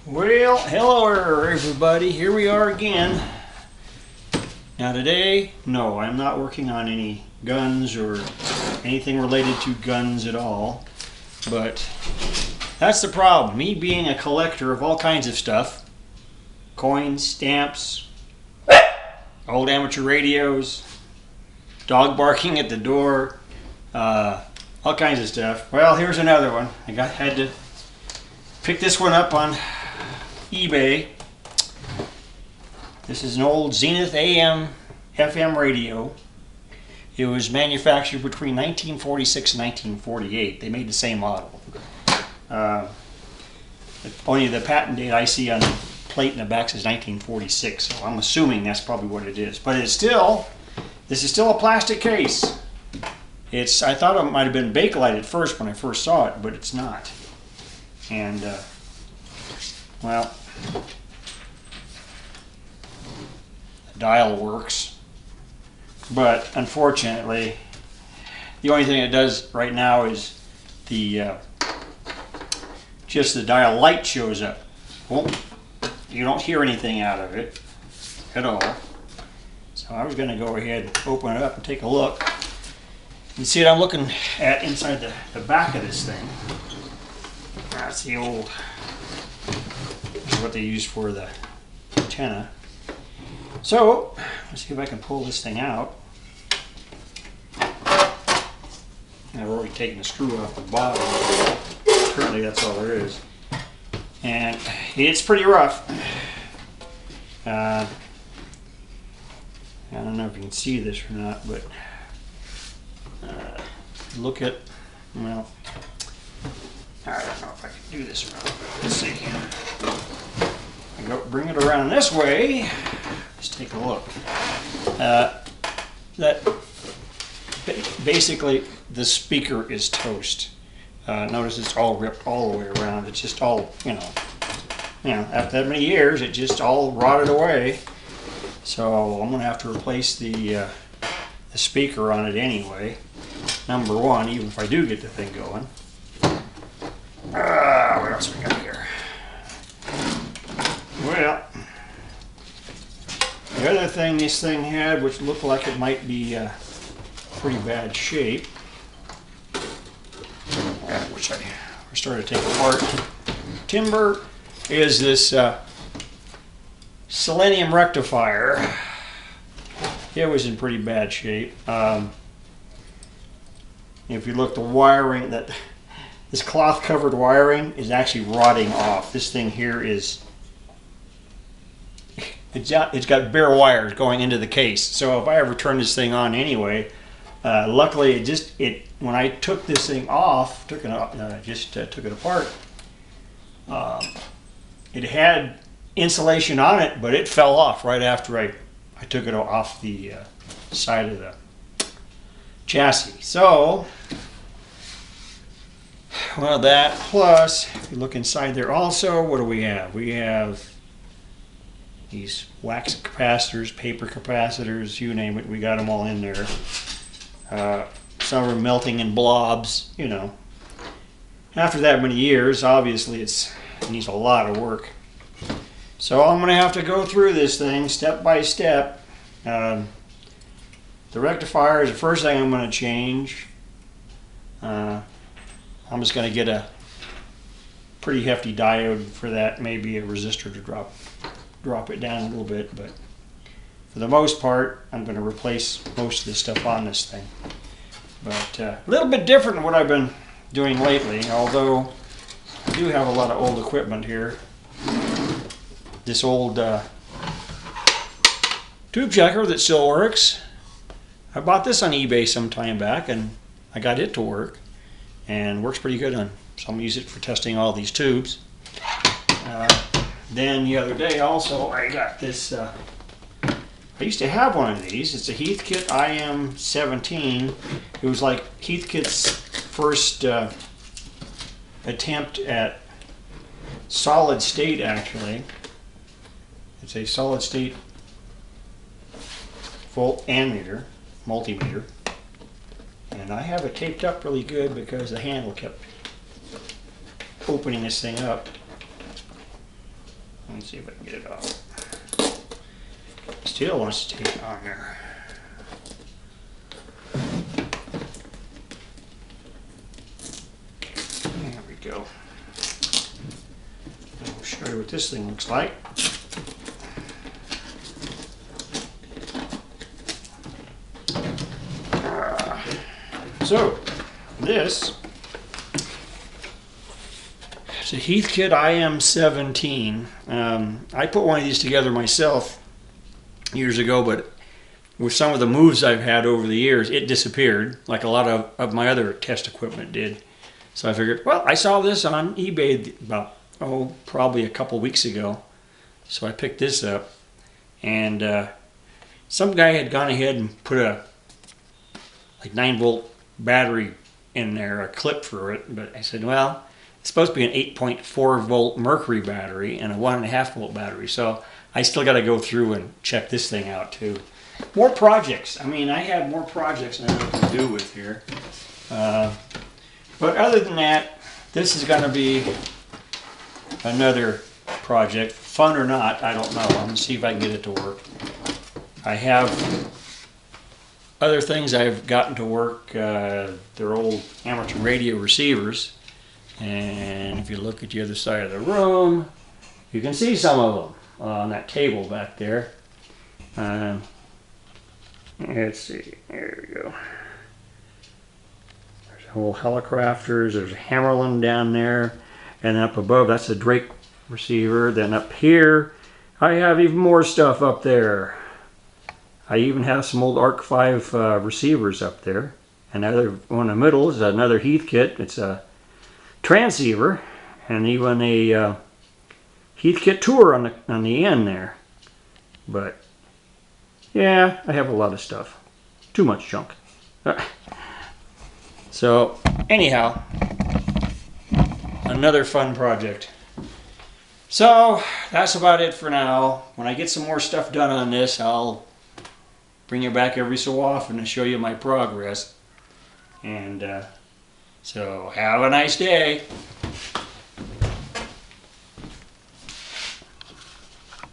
Well, hello everybody, here we are again. Now today, no, I'm not working on any guns or anything related to guns at all, but that's the problem. Me being a collector of all kinds of stuff, coins, stamps, old amateur radios, dog barking at the door, all kinds of stuff. Well, here's another one. Had to pick this one up on eBay. This is an old Zenith AM FM radio. It was manufactured between 1946 and 1948. They made the same model. Only the patent date I see on the plate in the back says 1946, so I'm assuming that's probably what it is. But it's still, this is still a plastic case. I thought it might have been Bakelite at first when I first saw it, but it's not. And well, the dial works, but unfortunately the only thing it does right now is just the dial light shows up. Well, you don't hear anything out of it at all. So I was going to go ahead and open it up and take a look. You see what I'm looking at inside the back of this thing. That's the old, this is what they use for the antenna. So, let's see if I can pull this thing out. I've already taken the screw off the bottom. Currently that's all there is. And it's pretty rough. I don't know if you can see this or not, but look at, well, I don't know if I can do this right. Let's see here. I go bring it around this way. Let's take a look. That basically the speaker is toast. Notice it's all ripped all the way around. It's just all, you know, after that many years, it just all rotted away. So I'm going to have to replace the speaker on it anyway. Number one, even if I do get the thing going. What else we got here? Well, the other thing this thing had, which looked like it might be pretty bad shape, which I started to take apart, timber, is this selenium rectifier. It was in pretty bad shape. If you look, the wiring, this cloth covered wiring is actually rotting off. This thing here is, it's got bare wires going into the case. So if I ever turn this thing on anyway, luckily when I took this thing off, took it apart, it had insulation on it, but it fell off right after I took it off the side of the chassis. So, well, that plus, if you look inside there also, what do we have? We have these wax capacitors, paper capacitors, you name it, we got them all in there. Some are melting in blobs, you know. After that many years, obviously it needs a lot of work. So I'm going to have to go through this thing step by step. The rectifier is the first thing I'm going to change. I'm just going to get a pretty hefty diode for that, maybe a resistor to drop it down a little bit, but for the most part I'm going to replace most of the stuff on this thing. But a little bit different than what I've been doing lately, although I do have a lot of old equipment here. This old tube checker that still works. I bought this on eBay some time back and I got it to work and works pretty good on, so I'm going to use it for testing all these tubes. Then the other day also I got this, I used to have one of these. It's a Heathkit IM17. It was like Heathkit's first attempt at solid state, actually. It's a solid state volt ammeter, multimeter. And I have it taped up really good because the handle kept opening this thing up. Let's see if I can get it off. Still wants to take it on there. There we go. I'll show you what this thing looks like. So, this is a Heathkit IM17. I put one of these together myself years ago, but with some of the moves I've had over the years, it disappeared, like a lot of my other test equipment did. So I figured, well, I saw this on eBay about, probably a couple weeks ago. So I picked this up, and some guy had gone ahead and put a 9-volt battery in there, a clip for it, but I said, well, it's supposed to be an 8.4 volt mercury battery and a 1.5 volt battery, so I still got to go through and check this thing out too. More projects. I mean, I have more projects than I know what to do with here. But other than that, this is going to be another project. Fun or not, I don't know. I'm going to see if I can get it to work. I have other things I've gotten to work. They're old amateur radio receivers. And if you look at the other side of the room, you can see some of them on that table back there. Let's see, there we go. There's a whole Helicrafters, there's a Hammerland down there, and up above that's a Drake receiver. Then up here, I have even more stuff up there. I even have some old Arc 5 receivers up there. Another one in the middle is another Heathkit. It's a transceiver, and even a Heathkit Tour on the end there. But yeah, I have a lot of stuff. Too much junk. So anyhow, another fun project. So that's about it for now. When I get some more stuff done on this, I'll bring you back every so often to show you my progress. And so have a nice day.